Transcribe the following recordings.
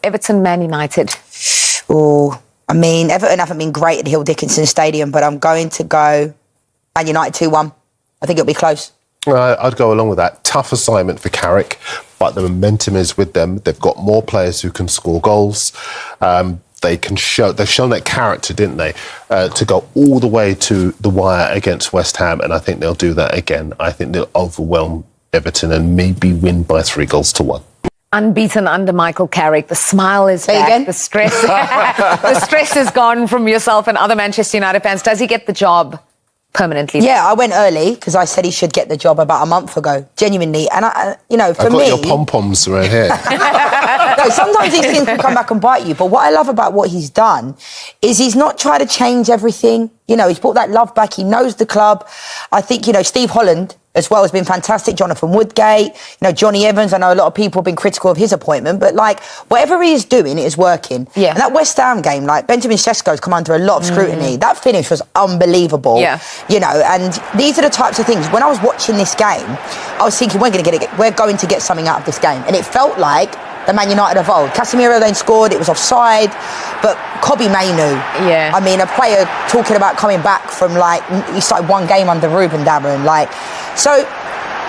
Everton, Man United. Oh, I mean, Everton haven't been great at Hill Dickinson Stadium, but I'm going to go Man United 2-1. I think it'll be close. I'd go along with that. Tough assignment for Carrick, but the momentum is with them. They've got more players who can score goals. They've shown that character, didn't they, to go all the way to the wire against West Ham, and I think they'll do that again. I think they'll overwhelm Everton and maybe win by 3-1. Unbeaten under Michael Carrick. The smile is Say back. again? The stress is gone from yourself and other Manchester United fans. Does he get the job permanently? Yeah, I went early because I said he should get the job about a month ago, genuinely. And, for me... I've got your pom-poms right here. No, sometimes these things can come back and bite you. But what I love about what he's done is he's not tried to change everything. He's brought that love back. He knows the club. I think, Steve Holland as well has been fantastic. Jonathan Woodgate, Johnny Evans. I know a lot of people have been critical of his appointment, but whatever he is doing, it is working. Yeah. And that West Ham game, Benjamin Sesko's come under a lot of scrutiny. That finish was unbelievable. Yeah. And these are the types of things. When I was watching this game, I was thinking we're going to get something out of this game, and it felt like the Man United of old. Casemiro then scored, it was offside, but Kobbie Mainoo. Yeah. I mean, a player talking about coming back from he started one game under Ruben, Darren. So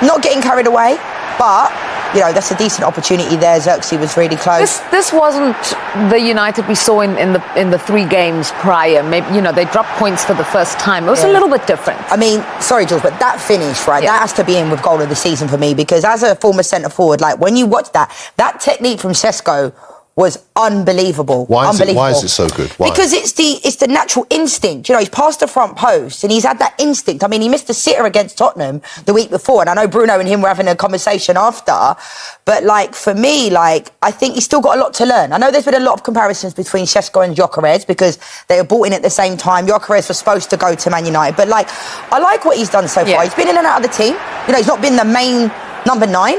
not getting carried away, but that's a decent opportunity there. Xerxes was really close. This wasn't the United we saw in the 3 games prior. Maybe they dropped points for the first time. It was a little bit different. I mean, sorry, Jules, but that finish, that has to be in with goal of the season for me, because as a former centre forward, when you watch that technique from Sesko was unbelievable. Why is it so good? Why? Because it's the natural instinct. He's past the front post and he's had that instinct. I mean, he missed a sitter against Tottenham the week before, and I know Bruno and him were having a conversation after, but for me, I think he's still got a lot to learn. I know there's been a lot of comparisons between Sesko and Gyökeres because they were brought in at the same time. Gyökeres was supposed to go to Man United, but I like what he's done so far. He's been in and out of the team. He's not been the main number 9,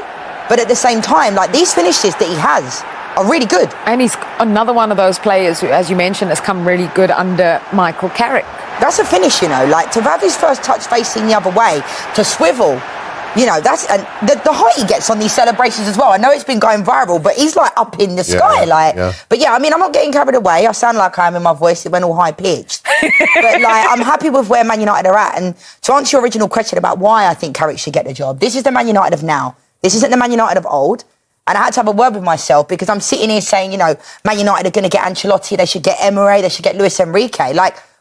but at the same time, these finishes that he has are really good. And he's another one of those players who, as you mentioned, has come really good under Michael Carrick. That's a finish, to have his first touch facing the other way, to swivel, that's, and the height he gets on these celebrations as well. I know it's been going viral, but he's up in the sky, But I mean, I'm not getting carried away. I sound like I am in my voice. It went all high pitched. But I'm happy with where Man United are at. And to answer your original question about why I think Carrick should get the job, this is the Man United of now. This isn't the Man United of old. And I had to have a word with myself because I'm sitting here saying, Man United are going to get Ancelotti, they should get Emery, they should get Luis Enrique.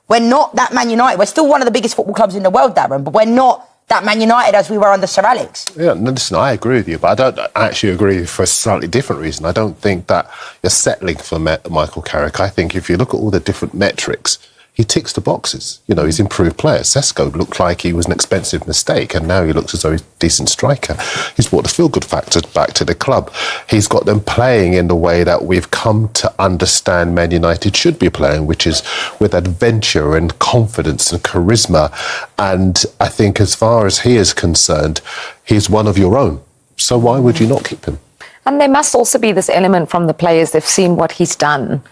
We're not that Man United. We're still one of the biggest football clubs in the world, Darren, but we're not that Man United as we were under Sir Alex. Yeah, no, listen, I agree with you, but I don't actually agree for a slightly different reason. I don't think that you're settling for Michael Carrick. I think if you look at all the different metrics, he ticks the boxes. He's improved players. Sesko looked like he was an expensive mistake, and now he looks as though he's a decent striker. He's brought the feel-good factor back to the club. He's got them playing in the way that we've come to understand Man United should be playing, which is with adventure and confidence and charisma. And I think as far as he is concerned, he's one of your own. So why would you not keep him? And there must also be this element from the players. They've seen what he's done.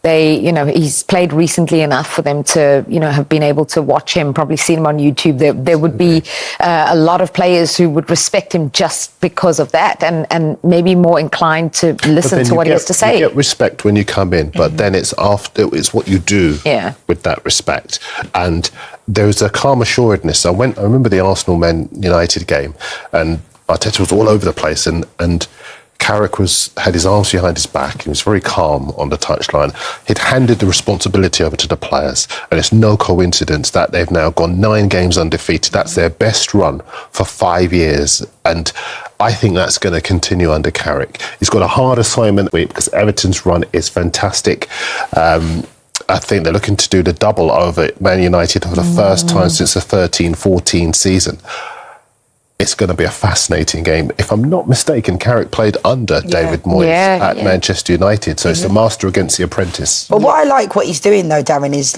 He's played recently enough for them to, have been able to watch him, probably seen him on YouTube. There would be a lot of players who would respect him just because of that and maybe more inclined to listen to what he has to say. You get respect when you come in, but then it's what you do with that respect. And there's a calm assuredness. I remember the Arsenal Man United game, and Arteta was all over the place, and Carrick had his arms behind his back. He was very calm on the touchline. He'd handed the responsibility over to the players, and it's no coincidence that they've now gone 9 games undefeated. That's their best run for 5 years, and I think that's going to continue under Carrick. He's got a hard assignment because Everton's run is fantastic. I think they're looking to do the double over Man United for the first time since the 13-14 season. It's going to be a fascinating game. If I'm not mistaken, Carrick played under David Moyes at Manchester United, so it's the master against the apprentice. But what I like what he's doing, though, Darren, is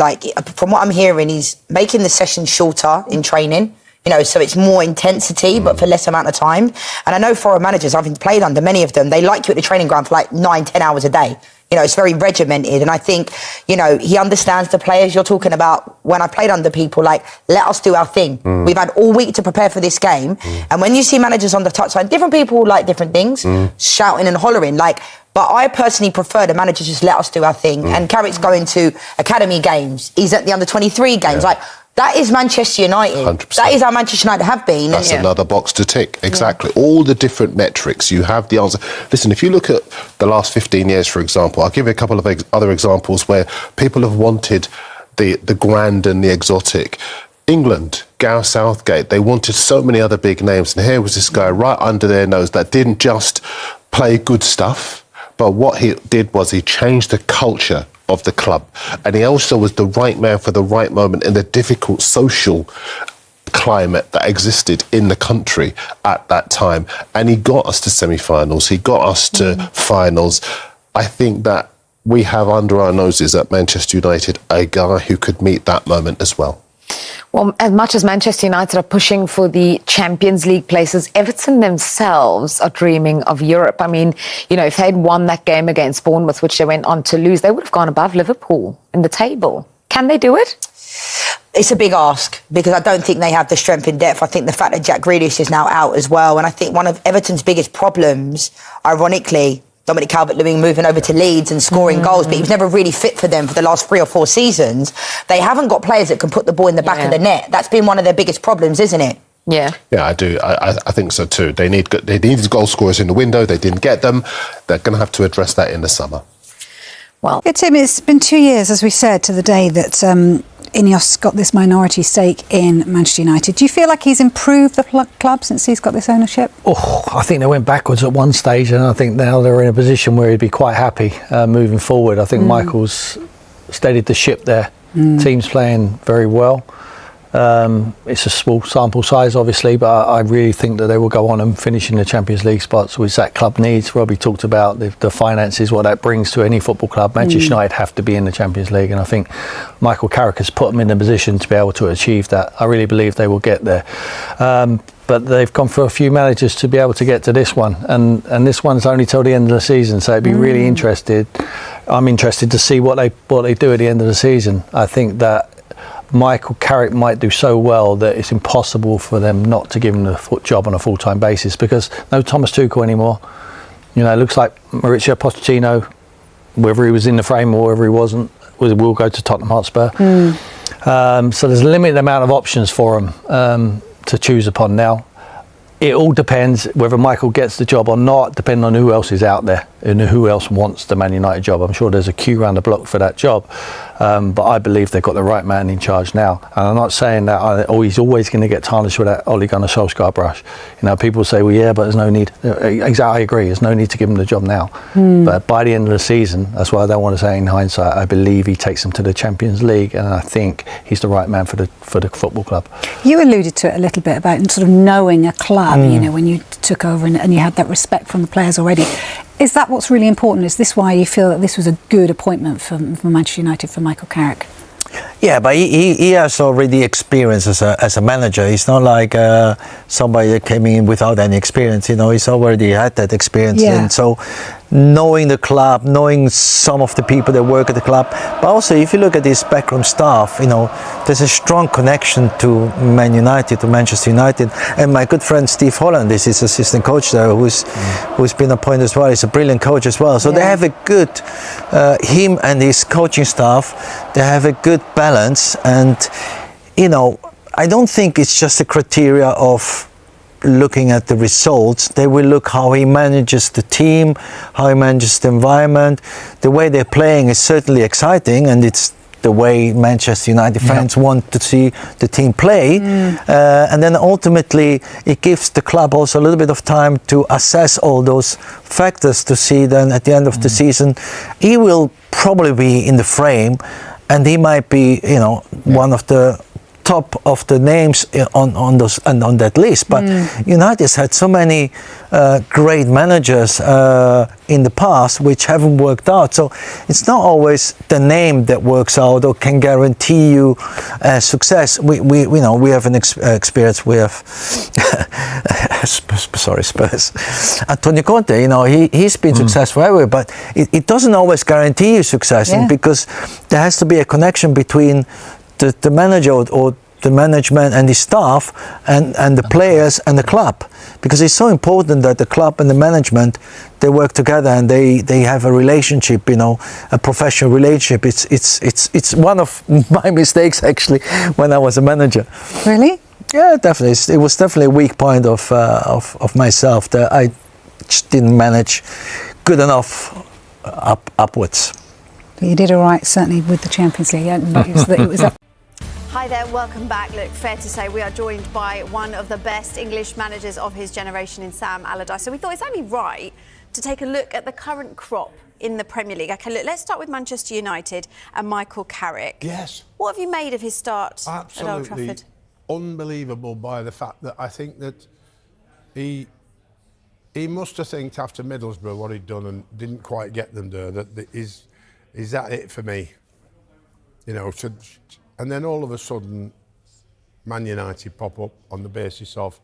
from what I'm hearing, he's making the session shorter in training. So it's more intensity, but for less amount of time. And I know foreign managers, I've played under many of them, they like you at the training ground for 9-10 hours a day. You know, it's very regimented. And I think, you know, he understands the players. You're talking about when I played under people, like, let us do our thing. We've had all week to prepare for this game. And when you see managers on the touchline, different people like different things, shouting and hollering, like, but I personally prefer the manager just let us do our thing. And Carrick's going to academy games. He's at the under-23 games. Like, that is Manchester United. 100%. That is how Manchester United have been. That's another box to tick. Exactly. All the different metrics, you have the answer. Listen, if you look at the last 15 years, for example, I'll give you a couple of other examples where people have wanted the grand and the exotic. England, Gareth Southgate, they wanted so many other big names, and here was this guy right under their nose that didn't just play good stuff, but what he did was he changed the culture of the club, and he also was the right man for the right moment in the difficult social climate that existed in the country at that time, and he got us to semi-finals, he got us to finals. I think that we have under our noses at Manchester United a guy who could meet that moment as well. Well, as much as Manchester United are pushing for the Champions League places, Everton themselves are dreaming of Europe. I mean, you know, if they'd won that game against Bournemouth, which they went on to lose, they would have gone above Liverpool in the table. Can they do it? It's a big ask because I don't think they have the strength in depth. I think the fact that Jack Grealish is now out as well, and I think one of Everton's biggest problems, ironically, Dominic Calvert-Lewin moving over to Leeds and scoring goals, but he was never really fit for them for the last 3 or 4 seasons. They haven't got players that can put the ball in the back of the net. That's been one of their biggest problems, isn't it? Yeah, I do. I think so too. They needed goal scorers in the window. They didn't get them. They're going to have to address that in the summer. Well, Tim, it's been 2 years, as we said, to the day that Ineos got this minority stake in Manchester United. Do you feel like he's improved the club since he's got this ownership? Oh, I think they went backwards at one stage, and I think now they're in a position where he'd be quite happy moving forward. I think Michael's steadied the ship there. Team's playing very well. It's a small sample size, obviously, but I really think that they will go on and finish in the Champions League spots, which that club needs. Robbie talked about the finances, what that brings to any football club. Manchester United have to be in the Champions League, and I think Michael Carrick has put them in a position to be able to achieve that. I really believe they will get there. But they've gone for a few managers to be able to get to this one, and this one's only till the end of the season, so it'd be really interested. I'm interested to see what they do at the end of the season. I think that Michael Carrick might do so well that it's impossible for them not to give him the job on a full-time basis, because no Thomas Tuchel anymore. You know, it looks like Mauricio Pochettino, whether he was in the frame or whether he wasn't, will go to Tottenham Hotspur. So there's a limited amount of options for him to choose upon now. It all depends whether Michael gets the job or not, depending on who else is out there and who else wants the Man United job. I'm sure there's a queue around the block for that job, but I believe they've got the right man in charge now. And I'm not saying that he's always going to get tarnished with that Ole Gunnar Solskjaer brush. You know, people say, well, yeah, but there's no need. Exactly, I agree. There's no need to give him the job now. But by the end of the season, that's why I don't want to say in hindsight, I believe he takes them to the Champions League, and I think he's the right man for the football club. You alluded to it a little bit about sort of knowing a club, you know, when you took over and you had that respect from the players already. Is that what's really important? Is this why you feel that this was a good appointment for Manchester United, for Michael Carrick? Yeah, but he has already experience as a manager. He's not like somebody that came in without any experience. You know, he's already had that experience. Yeah. And so knowing the club, knowing some of the people that work at the club, but also if you look at his backroom staff, you know, there's a strong connection to Man United, to Manchester United. And my good friend Steve Holland is his assistant coach there, who's been appointed as well. He's a brilliant coach as well. So they have a good, him and his coaching staff, they have a good balance. And, you know, I don't think it's just a criteria of looking at the results. They will look how he manages the team, how he manages the environment. The way they're playing is certainly exciting, and it's the way Manchester United fans want to see the team play. And then ultimately it gives the club also a little bit of time to assess all those factors to see then at the end of the season he will probably be in the frame, and he might be, you know, one of the top of the names on those and on that list, but United's had so many great managers in the past which haven't worked out. So it's not always the name that works out or can guarantee you success. We know we have an experience with Spurs. Antonio Conte, you know, he's been successful everywhere, but it doesn't always guarantee you success, and because there has to be a connection between the manager or the management and the staff and the players and the club, because it's so important that the club and the management, they work together and they have a relationship, you know, a professional relationship. It's one of my mistakes actually when I was a manager. Really? Yeah, definitely. It was definitely a weak point of myself that I just didn't manage good enough upwards. But you did all right, certainly with the Champions League. It was up. Hi there, welcome back. Look, fair to say we are joined by one of the best English managers of his generation in Sam Allardyce. So we thought it's only right to take a look at the current crop in the Premier League. OK, look, let's start with Manchester United and Michael Carrick. Yes. What have you made of his start Absolutely at Old Trafford? Unbelievable by the fact that I think that he must have think after Middlesbrough what he'd done and didn't quite get them there, that is that it for me? You know, and then all of a sudden, Man United pop up on the basis of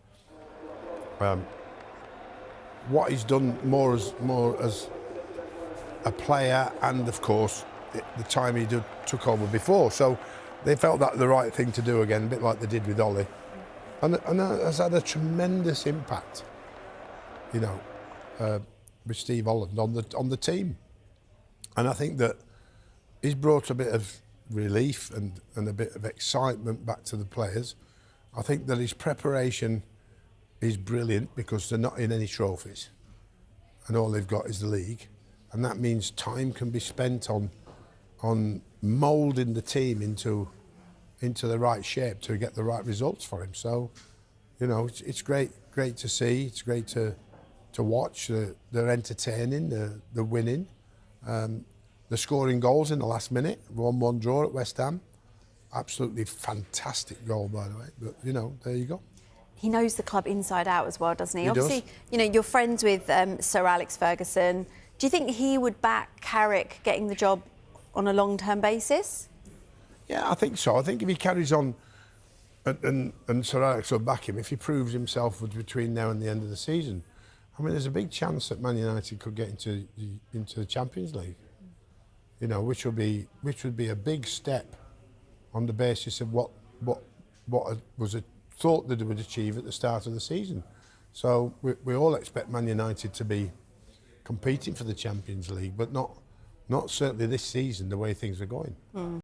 what he's done more as a player, and of course the time he took over before. So they felt that the right thing to do again, a bit like they did with Ollie, and that has had a tremendous impact, you know, with Steve Holland on the team, and I think that he's brought a bit of relief and a bit of excitement back to the players. I think that his preparation is brilliant because they're not in any trophies and all they've got is the league, and that means time can be spent on moulding the team into the right shape to get the right results for him. So, you know, it's great to see, it's great to watch. They're entertaining, they're winning. They're scoring goals in the last minute. 1-1 draw at West Ham. Absolutely fantastic goal, by the way. But, you know, there you go. He knows the club inside out as well, doesn't he? He Obviously, does. you know, you're friends with Sir Alex Ferguson. Do you think he would back Carrick getting the job on a long-term basis? Yeah, I think so. I think if he carries on, and Sir Alex will back him, if he proves himself between now and the end of the season, I mean, there's a big chance that Man United could get into the Champions League. You know, which would be a big step on the basis of what was thought that they would achieve at the start of the season. So we all expect Man United to be competing for the Champions League, but not certainly this season the way things are going.